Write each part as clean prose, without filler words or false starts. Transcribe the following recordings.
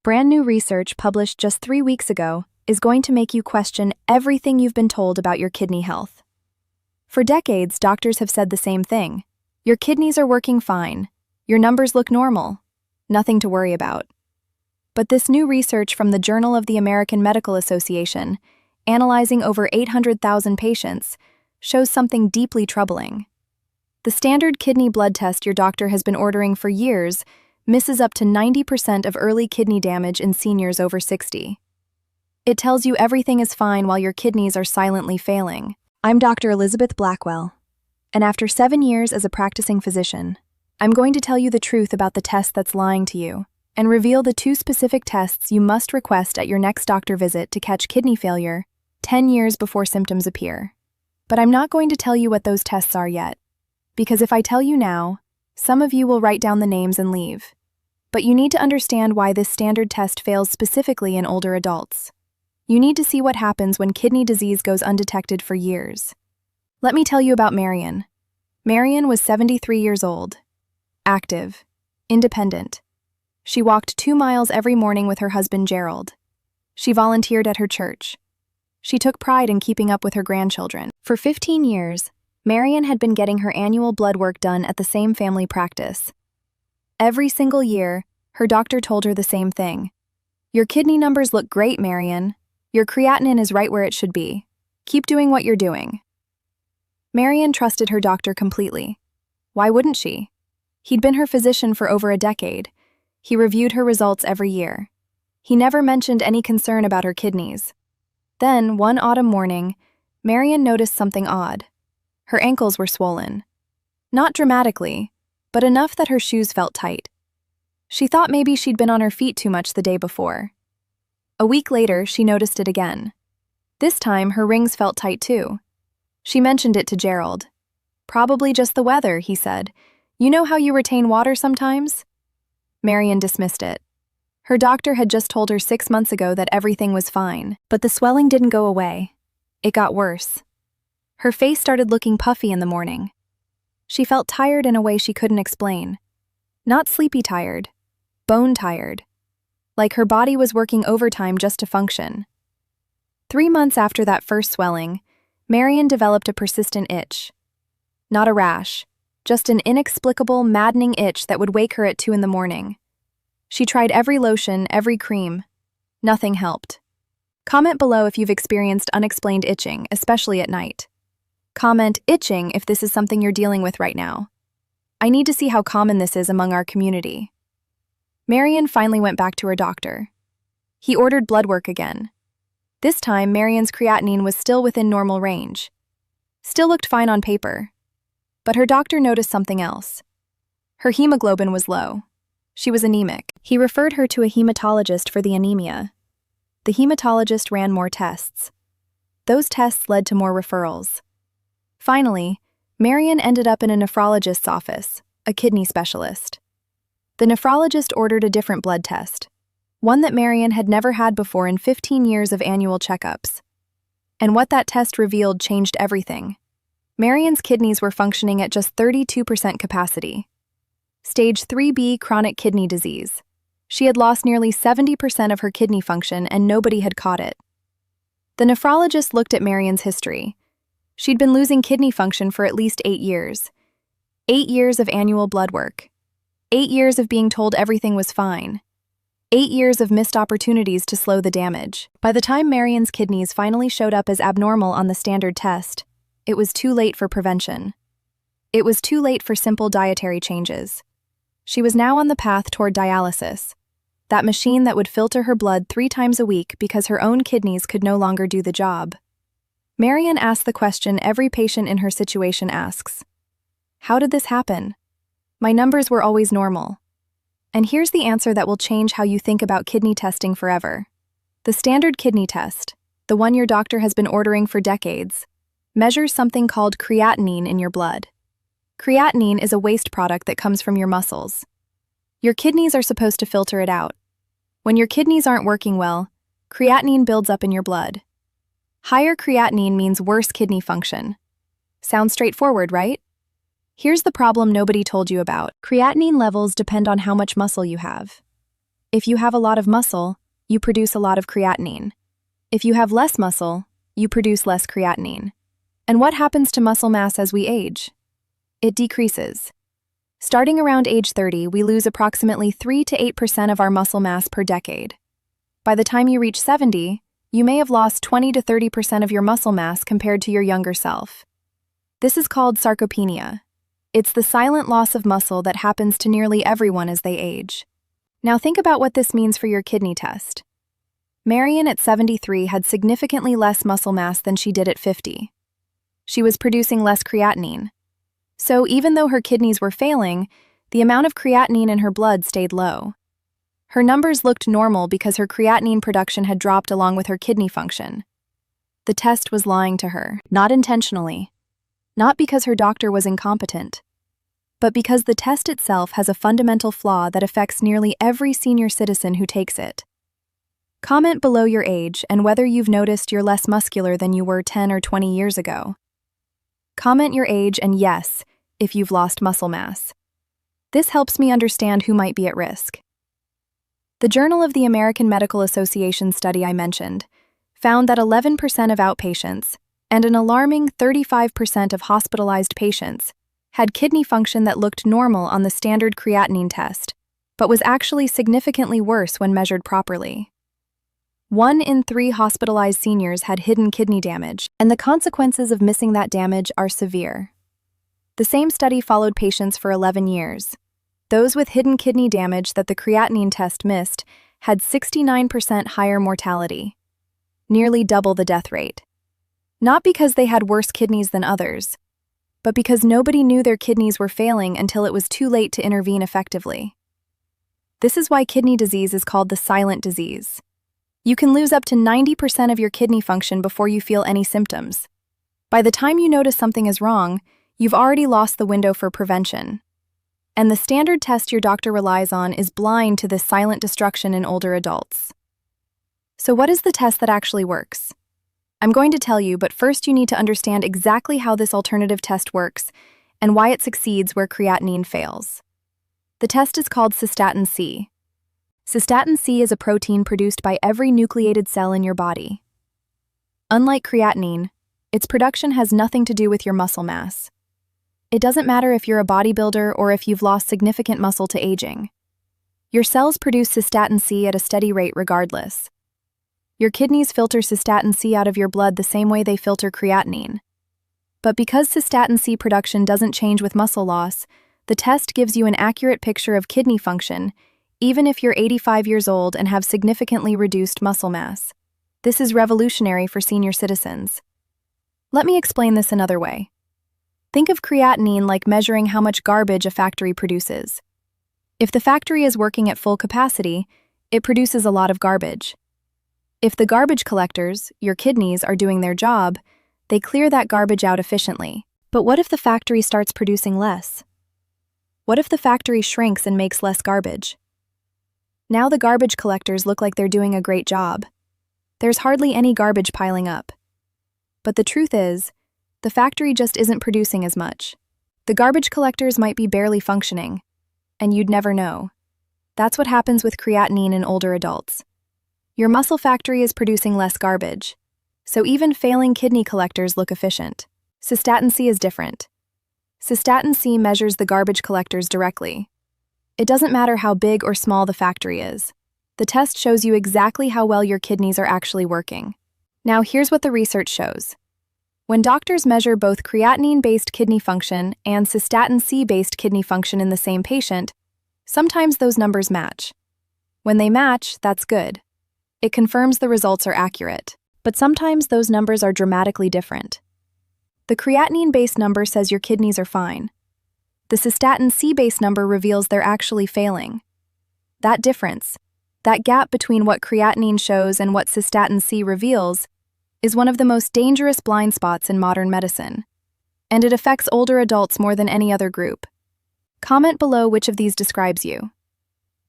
Brand new research published just 3 weeks ago is going to make you question everything you've been told about your kidney health. For decades, doctors have said the same thing. Your kidneys are working fine. Your numbers look normal. Nothing to worry about. But this new research from the Journal of the American Medical Association, analyzing over 800,000 patients, shows something deeply troubling. The standard kidney blood test your doctor has been ordering for years misses up to 90% of early kidney damage in seniors over 60. It tells you everything is fine while your kidneys are silently failing. I'm Dr. Elizabeth Blackwell, and after 7 years as a practicing physician, I'm going to tell you the truth about the test that's lying to you and reveal the 2 specific tests you must request at your next doctor visit to catch kidney failure 10 years before symptoms appear. But I'm not going to tell you what those tests are yet, because if I tell you now, some of you will write down the names and leave. But you need to understand why this standard test fails specifically in older adults. You need to see what happens when kidney disease goes undetected for years. Let me tell you about Marion. Marion was 73 years old, active, independent. She walked 2 miles every morning with her husband Gerald. She volunteered at her church. She took pride in keeping up with her grandchildren. For 15 years, Marion had been getting her annual blood work done at the same family practice. Every single year, her doctor told her the same thing. Your kidney numbers look great, Marion. Your creatinine is right where it should be. Keep doing what you're doing. Marion trusted her doctor completely. Why wouldn't she? He'd been her physician for over a decade. He reviewed her results every year. He never mentioned any concern about her kidneys. Then, one autumn morning, Marion noticed something odd. Her ankles were swollen. Not dramatically, but enough that her shoes felt tight. She thought maybe she'd been on her feet too much the day before. A week later, she noticed it again. This time, her rings felt tight too. She mentioned it to Gerald. Probably just the weather, he said. You know how you retain water sometimes? Marion dismissed it. Her doctor had just told her 6 months ago that everything was fine, but the swelling didn't go away. It got worse. Her face started looking puffy in the morning. She felt tired in a way she couldn't explain. Not sleepy tired, bone tired. Like her body was working overtime just to function. 3 months after that first swelling, Marion developed a persistent itch. Not a rash, just an inexplicable, maddening itch that would wake her at 2 in the morning. She tried every lotion, every cream. Nothing helped. Comment below if you've experienced unexplained itching, especially at night. Comment itching if this is something you're dealing with right now. I need to see how common this is among our community. Marion finally went back to her doctor. He ordered blood work again. This time, Marion's creatinine was still within normal range. Still looked fine on paper. But her doctor noticed something else. Her hemoglobin was low. She was anemic. He referred her to a hematologist for the anemia. The hematologist ran more tests. Those tests led to more referrals. Finally, Marion ended up in a nephrologist's office, a kidney specialist. The nephrologist ordered a different blood test, one that Marion had never had before in 15 years of annual checkups. And what that test revealed changed everything. Marion's kidneys were functioning at just 32% capacity. Stage 3B chronic kidney disease. She had lost nearly 70% of her kidney function and nobody had caught it. The nephrologist looked at Marion's history. She'd been losing kidney function for at least 8 years. 8 years of annual blood work. 8 years of being told everything was fine. 8 years of missed opportunities to slow the damage. By the time Marion's kidneys finally showed up as abnormal on the standard test, it was too late for prevention. It was too late for simple dietary changes. She was now on the path toward dialysis, that machine that would filter her blood 3 times a week because her own kidneys could no longer do the job. Marion asked the question every patient in her situation asks. How did this happen? My numbers were always normal. And here's the answer that will change how you think about kidney testing forever. The standard kidney test, the one your doctor has been ordering for decades, measures something called creatinine in your blood. Creatinine is a waste product that comes from your muscles. Your kidneys are supposed to filter it out. When your kidneys aren't working well, creatinine builds up in your blood. Higher creatinine means worse kidney function. Sounds straightforward, right? Here's the problem nobody told you about. Creatinine levels depend on how much muscle you have. If you have a lot of muscle, you produce a lot of creatinine. If you have less muscle, you produce less creatinine. And what happens to muscle mass as we age? It decreases. Starting around age 30, we lose approximately 3 to 8% of our muscle mass per decade. By the time you reach 70, you may have lost 20 to 30% of your muscle mass compared to your younger self. This is called sarcopenia. It's the silent loss of muscle that happens to nearly everyone as they age. Now think about what this means for your kidney test. Marion at 73 had significantly less muscle mass than she did at 50. She was producing less creatinine. So even though her kidneys were failing, the amount of creatinine in her blood stayed low. Her numbers looked normal because her creatinine production had dropped along with her kidney function. The test was lying to her, not intentionally. Not because her doctor was incompetent, but because the test itself has a fundamental flaw that affects nearly every senior citizen who takes it. Comment below your age and whether you've noticed you're less muscular than you were 10 or 20 years ago. Comment your age and yes, if you've lost muscle mass. This helps me understand who might be at risk. The Journal of the American Medical Association study I mentioned found that 11% of outpatients and an alarming 35% of hospitalized patients had kidney function that looked normal on the standard creatinine test, but was actually significantly worse when measured properly. 1 in 3 hospitalized seniors had hidden kidney damage, and the consequences of missing that damage are severe. The same study followed patients for 11 years. Those with hidden kidney damage that the creatinine test missed had 69% higher mortality, nearly double the death rate. Not because they had worse kidneys than others, but because nobody knew their kidneys were failing until it was too late to intervene effectively. This is why kidney disease is called the silent disease. You can lose up to 90% of your kidney function before you feel any symptoms. By the time you notice something is wrong, you've already lost the window for prevention. And the standard test your doctor relies on is blind to this silent destruction in older adults. So what is the test that actually works? I'm going to tell you, but first you need to understand exactly how this alternative test works and why it succeeds where creatinine fails. The test is called Cystatin C. Cystatin C is a protein produced by every nucleated cell in your body. Unlike creatinine, its production has nothing to do with your muscle mass. It doesn't matter if you're a bodybuilder or if you've lost significant muscle to aging. Your cells produce Cystatin C at a steady rate regardless. Your kidneys filter Cystatin C out of your blood the same way they filter creatinine. But because Cystatin C production doesn't change with muscle loss, the test gives you an accurate picture of kidney function, even if you're 85 years old and have significantly reduced muscle mass. This is revolutionary for senior citizens. Let me explain this another way. Think of creatinine like measuring how much garbage a factory produces. If the factory is working at full capacity, it produces a lot of garbage. If the garbage collectors, your kidneys, are doing their job, they clear that garbage out efficiently. But what if the factory starts producing less? What if the factory shrinks and makes less garbage? Now the garbage collectors look like they're doing a great job. There's hardly any garbage piling up. But the truth is, the factory just isn't producing as much. The garbage collectors might be barely functioning, and you'd never know. That's what happens with creatinine in older adults. Your muscle factory is producing less garbage, so even failing kidney collectors look efficient. Cystatin C is different. Cystatin C measures the garbage collectors directly. It doesn't matter how big or small the factory is. The test shows you exactly how well your kidneys are actually working. Now here's what the research shows. When doctors measure both creatinine-based kidney function and Cystatin C-based kidney function in the same patient, sometimes those numbers match. When they match, that's good. It confirms the results are accurate. But sometimes those numbers are dramatically different. The creatinine-based number says your kidneys are fine. The Cystatin C-based number reveals they're actually failing. That difference, that gap between what creatinine shows and what Cystatin C reveals, is one of the most dangerous blind spots in modern medicine. And it affects older adults more than any other group. Comment below which of these describes you.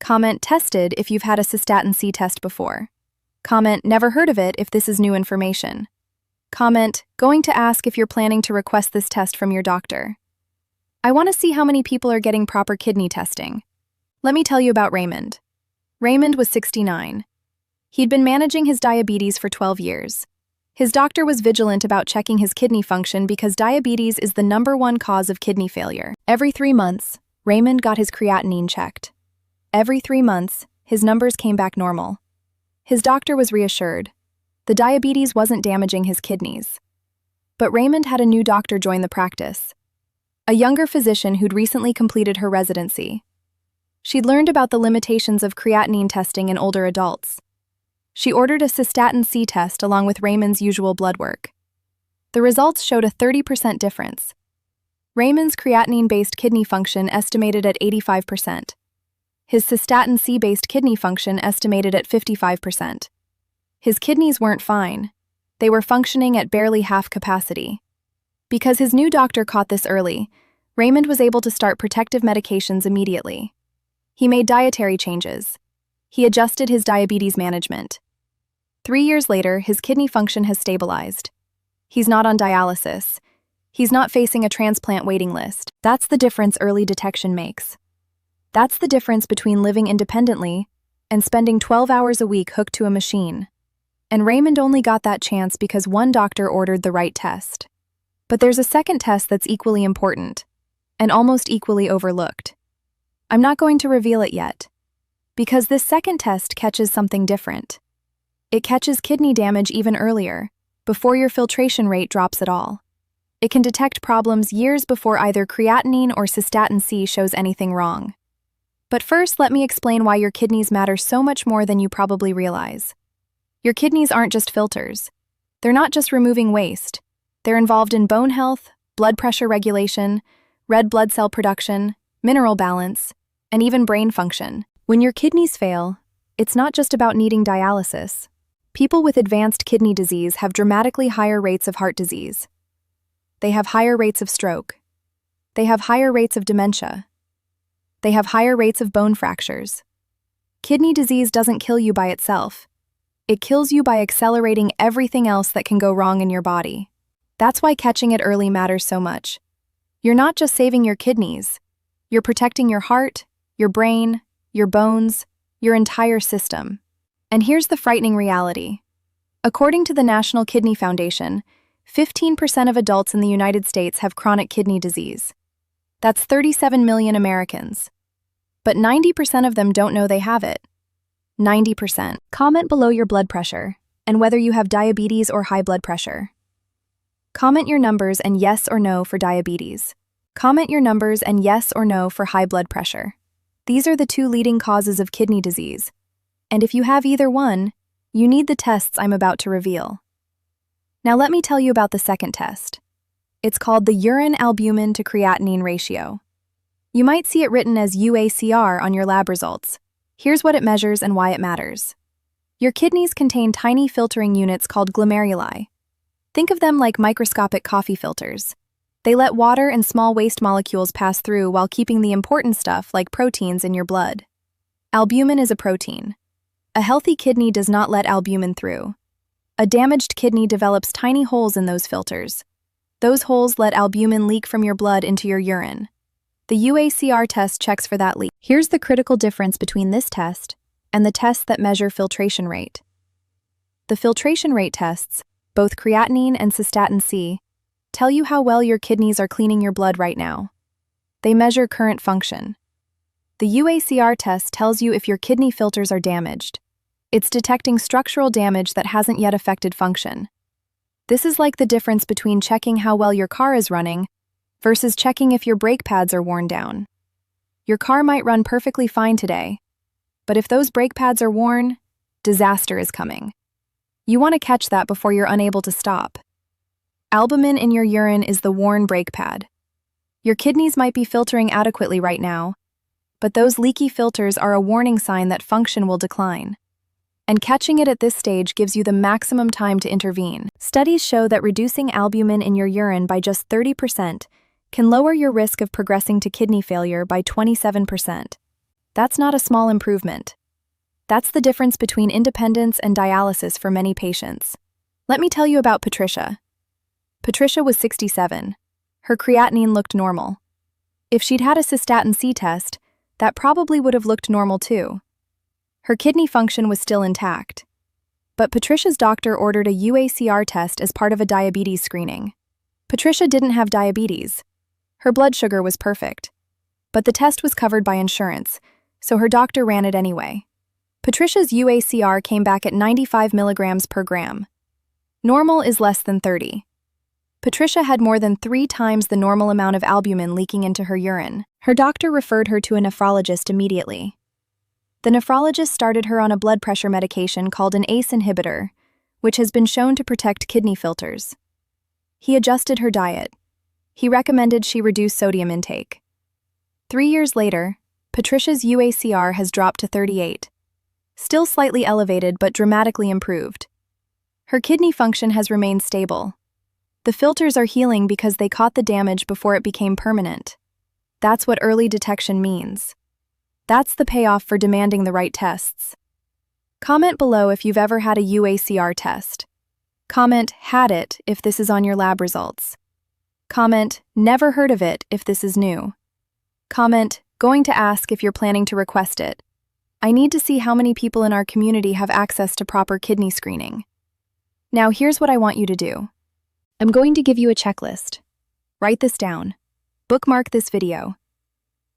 Comment tested if you've had a Cystatin C test before. Comment never heard of it if this is new information. Comment going to ask if you're planning to request this test from your doctor. I want to see how many people are getting proper kidney testing. Let me tell you about Raymond. Raymond was 69. He'd been managing his diabetes for 12 years. His doctor was vigilant about checking his kidney function because diabetes is the #1 cause of kidney failure. Every 3 months, Raymond got his creatinine checked. Every 3 months, his numbers came back normal. His doctor was reassured. The diabetes wasn't damaging his kidneys. But Raymond had a new doctor join the practice. A younger physician who'd recently completed her residency. She'd learned about the limitations of creatinine testing in older adults. She ordered a Cystatin C test along with Raymond's usual blood work. The results showed a 30% difference. Raymond's creatinine-based kidney function estimated at 85%. His Cystatin C-based kidney function estimated at 55%. His kidneys weren't fine. They were functioning at barely half capacity. Because his new doctor caught this early, Raymond was able to start protective medications immediately. He made dietary changes. He adjusted his diabetes management. 3 years later, his kidney function has stabilized. He's not on dialysis. He's not facing a transplant waiting list. That's the difference early detection makes. That's the difference between living independently and spending 12 hours a week hooked to a machine. And Raymond only got that chance because one doctor ordered the right test. But there's a second test that's equally important, and almost equally overlooked. I'm not going to reveal it yet, because this second test catches something different. It catches kidney damage even earlier, before your filtration rate drops at all. It can detect problems years before either creatinine or Cystatin C shows anything wrong. But first, let me explain why your kidneys matter so much more than you probably realize. Your kidneys aren't just filters. They're not just removing waste. They're involved in bone health, blood pressure regulation, red blood cell production, mineral balance, and even brain function. When your kidneys fail, it's not just about needing dialysis. People with advanced kidney disease have dramatically higher rates of heart disease. They have higher rates of stroke. They have higher rates of dementia. They have higher rates of bone fractures. Kidney disease doesn't kill you by itself. It kills you by accelerating everything else that can go wrong in your body. That's why catching it early matters so much. You're not just saving your kidneys. You're protecting your heart, your brain, your bones, your entire system. And here's the frightening reality. According to the National Kidney Foundation, 15% of adults in the United States have chronic kidney disease. That's 37 million Americans. But 90% of them don't know they have it. 90%. Comment below your blood pressure and whether you have diabetes or high blood pressure. Comment your numbers and yes or no for diabetes. Comment your numbers and yes or no for high blood pressure. These are the 2 leading causes of kidney disease. And if you have either one, you need the tests I'm about to reveal. Now let me tell you about the second test. It's called the Urine Albumin-to-Creatinine Ratio. You might see it written as uACR on your lab results. Here's what it measures and why it matters. Your kidneys contain tiny filtering units called glomeruli. Think of them like microscopic coffee filters. They let water and small waste molecules pass through while keeping the important stuff like proteins in your blood. Albumin is a protein. A healthy kidney does not let albumin through. A damaged kidney develops tiny holes in those filters. Those holes let albumin leak from your blood into your urine. The uACR test checks for that leak. Here's the critical difference between this test and the tests that measure filtration rate. The filtration rate tests, both creatinine and Cystatin C, tell you how well your kidneys are cleaning your blood right now. They measure current function. The uACR test tells you if your kidney filters are damaged. It's detecting structural damage that hasn't yet affected function. This is like the difference between checking how well your car is running versus checking if your brake pads are worn down. Your car might run perfectly fine today, but if those brake pads are worn, disaster is coming. You want to catch that before you're unable to stop. Albumin in your urine is the worn brake pad. Your kidneys might be filtering adequately right now, but those leaky filters are a warning sign that function will decline. And catching it at this stage gives you the maximum time to intervene. Studies show that reducing albumin in your urine by just 30% can lower your risk of progressing to kidney failure by 27%. That's not a small improvement. That's the difference between independence and dialysis for many patients. Let me tell you about Patricia. Patricia was 67. Her creatinine looked normal. If she'd had a Cystatin C test, that probably would have looked normal too. Her kidney function was still intact. But Patricia's doctor ordered a uACR test as part of a diabetes screening. Patricia didn't have diabetes. Her blood sugar was perfect. But the test was covered by insurance, so her doctor ran it anyway. Patricia's uACR came back at 95 milligrams per gram. Normal is less than 30. Patricia had more than 3 times the normal amount of albumin leaking into her urine. Her doctor referred her to a nephrologist immediately. The nephrologist started her on a blood pressure medication called an ACE inhibitor, which has been shown to protect kidney filters. He adjusted her diet. He recommended she reduce sodium intake. 3 years later, Patricia's uACR has dropped to 38. Still slightly elevated but dramatically improved. Her kidney function has remained stable. The filters are healing because they caught the damage before it became permanent. That's what early detection means. That's the payoff for demanding the right tests. Comment below if you've ever had a uACR test. Comment "had it" if this is on your lab results. Comment "never heard of it" if this is new. Comment "going to ask" if you're planning to request it. I need to see how many people in our community have access to proper kidney screening. Now here's what I want you to do. I'm going to give you a checklist. Write this down. Bookmark this video.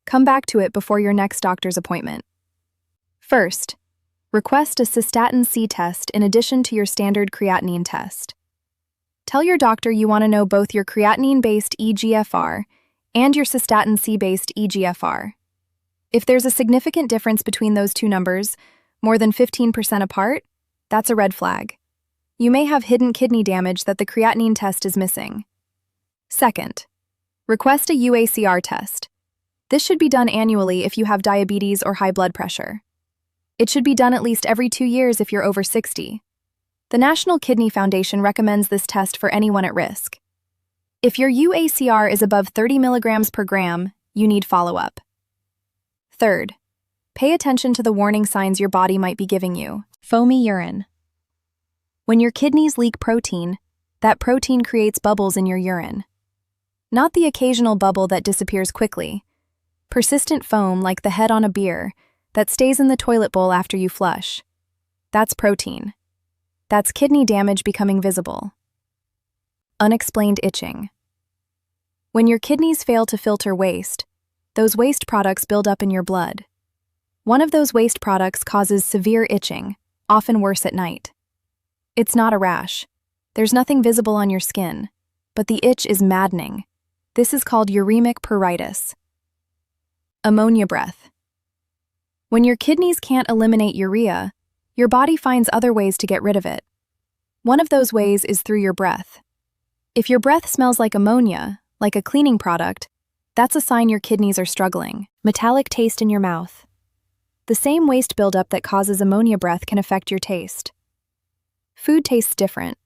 Come back to it before your next doctor's appointment. First, request a Cystatin C test in addition to your standard creatinine test. Tell your doctor you want to know both your creatinine-based eGFR and your Cystatin C-based eGFR. If there's a significant difference between those two numbers, more than 15% apart, that's a red flag. You may have hidden kidney damage that the creatinine test is missing. Second, request a uACR test. This should be done annually if you have diabetes or high blood pressure. It should be done at least every 2 years if you're over 60. The National Kidney Foundation recommends this test for anyone at risk. If your uACR is above 30 milligrams per gram, you need follow-up. Third, pay attention to the warning signs your body might be giving you. Foamy urine. When your kidneys leak protein, that protein creates bubbles in your urine. Not the occasional bubble that disappears quickly. Persistent foam like the head on a beer that stays in the toilet bowl after you flush. That's protein. That's kidney damage becoming visible. Unexplained itching. When your kidneys fail to filter waste, those waste products build up in your blood. One of those waste products causes severe itching, often worse at night. It's not a rash. There's nothing visible on your skin, but the itch is maddening. This is called Uremic Pruritus. Ammonia breath. When your kidneys can't eliminate urea, your body finds other ways to get rid of it. One of those ways is through your breath. If your breath smells like ammonia, like a cleaning product, that's a sign your kidneys are struggling. Metallic taste in your mouth. The same waste buildup that causes ammonia breath can affect your taste. Food tastes different.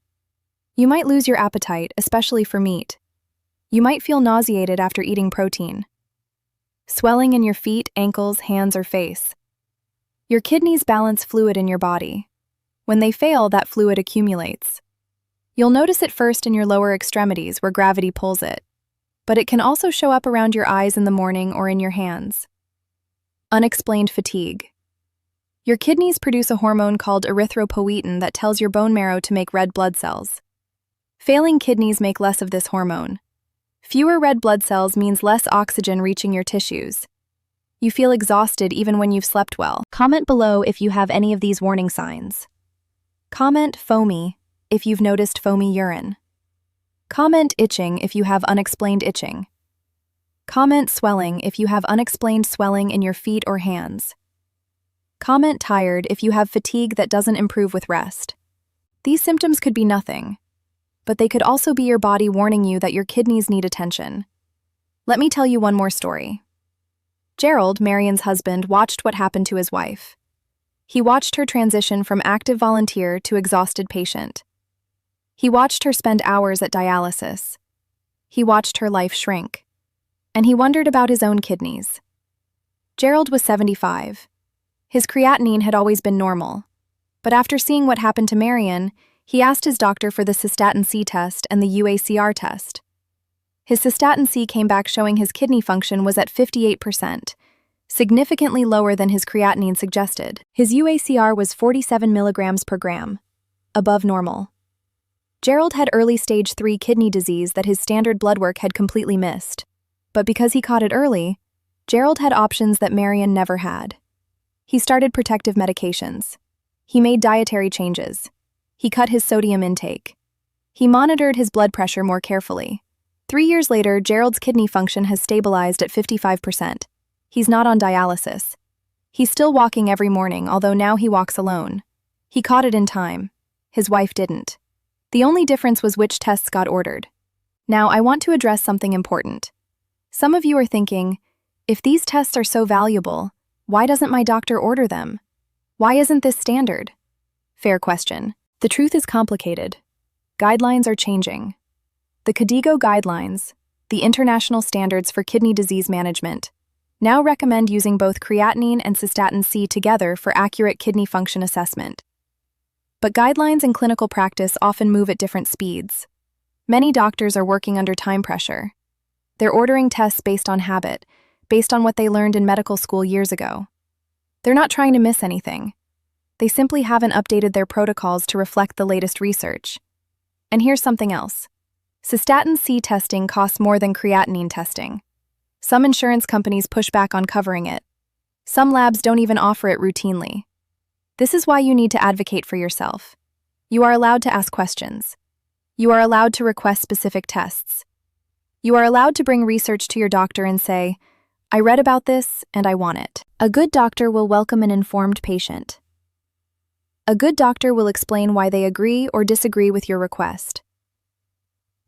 You might lose your appetite, especially for meat. You might feel nauseated after eating protein. Swelling in your feet, ankles, hands, or face. Your kidneys balance fluid in your body. When they fail, that fluid accumulates. You'll notice it first in your lower extremities where gravity pulls it, but it can also show up around your eyes in the morning or in your hands. Unexplained fatigue. Your kidneys produce a hormone called erythropoietin that tells your bone marrow to make red blood cells. Failing kidneys make less of this hormone. Fewer red blood cells means less oxygen reaching your tissues. You feel exhausted even when you've slept well. Comment below if you have any of these warning signs. Comment foamy if you've noticed foamy urine. Comment itching if you have unexplained itching. Comment swelling if you have unexplained swelling in your feet or hands. Comment tired if you have fatigue that doesn't improve with rest. These symptoms could be nothing, but they could also be your body warning you that your kidneys need attention. Let me tell you one more story. Gerald, Marion's husband, watched what happened to his wife. He watched her transition from active volunteer to exhausted patient. He watched her spend hours at dialysis. He watched her life shrink. And he wondered about his own kidneys. Gerald was 75. His creatinine had always been normal. But after seeing what happened to Marion, he asked his doctor for the Cystatin C test and the uACR test. His Cystatin C came back showing his kidney function was at 58%, significantly lower than his creatinine suggested. His uACR was 47 milligrams per gram, above normal. Gerald had early stage 3 kidney disease that his standard blood work had completely missed. But because he caught it early, Gerald had options that Marion never had. He started protective medications. He made dietary changes. He cut his sodium intake. He monitored his blood pressure more carefully. 3 years later, Gerald's kidney function has stabilized at 55%. He's not on dialysis. He's still walking every morning, although now he walks alone. He caught it in time. His wife didn't. The only difference was which tests got ordered. Now, I want to address something important. Some of you are thinking, if these tests are so valuable, why doesn't my doctor order them? Why isn't this standard? Fair question. The truth is complicated. Guidelines are changing. The KDIGO guidelines, the international standards for kidney disease management, now recommend using both creatinine and Cystatin C together for accurate kidney function assessment. But guidelines in clinical practice often move at different speeds. Many doctors are working under time pressure. They're ordering tests based on habit, based on what they learned in medical school years ago. They're not trying to miss anything. They simply haven't updated their protocols to reflect the latest research. And here's something else. Cystatin C testing costs more than creatinine testing. Some insurance companies push back on covering it. Some labs don't even offer it routinely. This is why you need to advocate for yourself. You are allowed to ask questions. You are allowed to request specific tests. You are allowed to bring research to your doctor and say, I read about this and I want it. A good doctor will welcome an informed patient. A good doctor will explain why they agree or disagree with your request.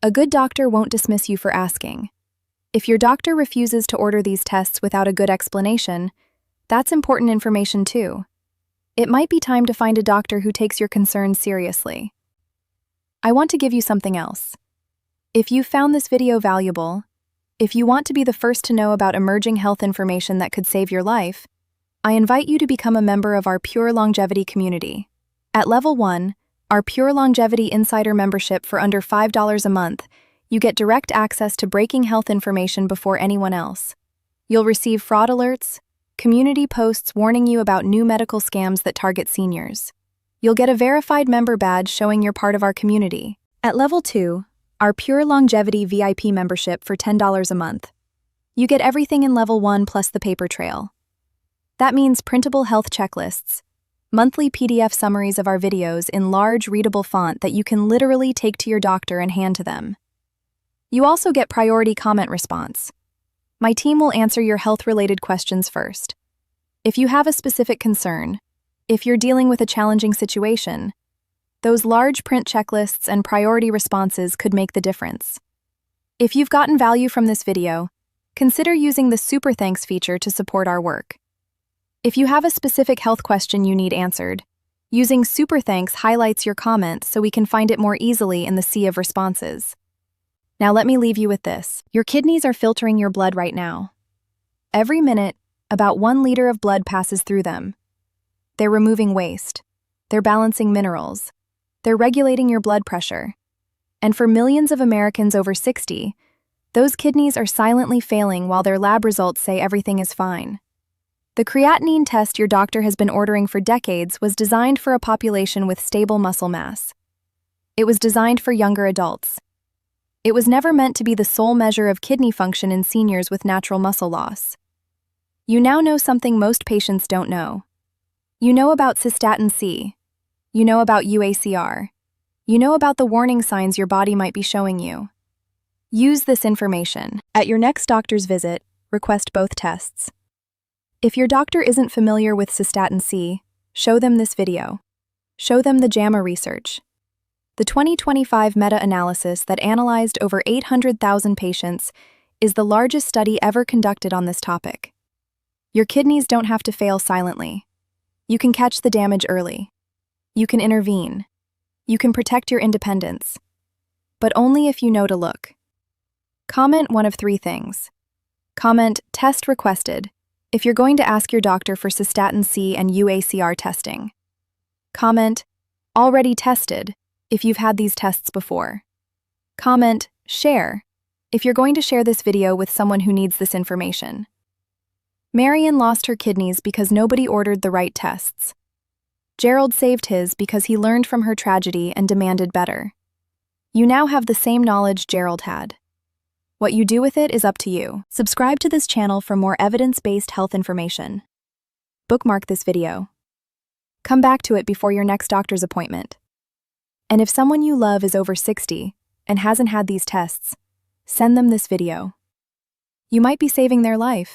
A good doctor won't dismiss you for asking. If your doctor refuses to order these tests without a good explanation, that's important information too. It might be time to find a doctor who takes your concerns seriously. I want to give you something else. If you found this video valuable, if you want to be the first to know about emerging health information that could save your life, I invite you to become a member of our Pure Longevity community. At Level 1, our Pure Longevity Insider membership for under $5 a month, you get direct access to breaking health information before anyone else. You'll receive fraud alerts, community posts warning you about new medical scams that target seniors. You'll get a verified member badge showing you're part of our community. At Level 2, our Pure Longevity VIP membership for $10 a month. You get everything in Level 1 plus the paper trail. That means printable health checklists, monthly PDF summaries of our videos in large readable font that you can literally take to your doctor and hand to them. You also get priority comment response. My team will answer your health-related questions first. If you have a specific concern, if you're dealing with a challenging situation, those large print checklists and priority responses could make the difference. If you've gotten value from this video, consider using the Super Thanks feature to support our work. If you have a specific health question you need answered, using Super Thanks highlights your comment so we can find it more easily in the sea of responses. Now let me leave you with this. Your kidneys are filtering your blood right now. Every minute, about 1 liter of blood passes through them. They're removing waste. They're balancing minerals. They're regulating your blood pressure. And for millions of Americans over 60, those kidneys are silently failing while their lab results say everything is fine. The creatinine test your doctor has been ordering for decades was designed for a population with stable muscle mass. It was designed for younger adults. It was never meant to be the sole measure of kidney function in seniors with natural muscle loss. You now know something most patients don't know. You know about Cystatin C. You know about uACR. You know about the warning signs your body might be showing you. Use this information. At your next doctor's visit, request both tests. If your doctor isn't familiar with Cystatin C, show them this video. Show them the JAMA research. The 2025 meta-analysis that analyzed over 800,000 patients is the largest study ever conducted on this topic. Your kidneys don't have to fail silently. You can catch the damage early. You can intervene. You can protect your independence. But only if you know to look. Comment one of 3 things. Comment, test requested, if you're going to ask your doctor for Cystatin C and uACR testing. Comment, already tested, if you've had these tests before. Comment, share, if you're going to share this video with someone who needs this information. Marion lost her kidneys because nobody ordered the right tests. Gerald saved his because he learned from her tragedy and demanded better. You now have the same knowledge Gerald had. What you do with it is up to you. Subscribe to this channel for more evidence-based health information. Bookmark this video. Come back to it before your next doctor's appointment. And if someone you love is over 60 and hasn't had these tests, send them this video. You might be saving their life.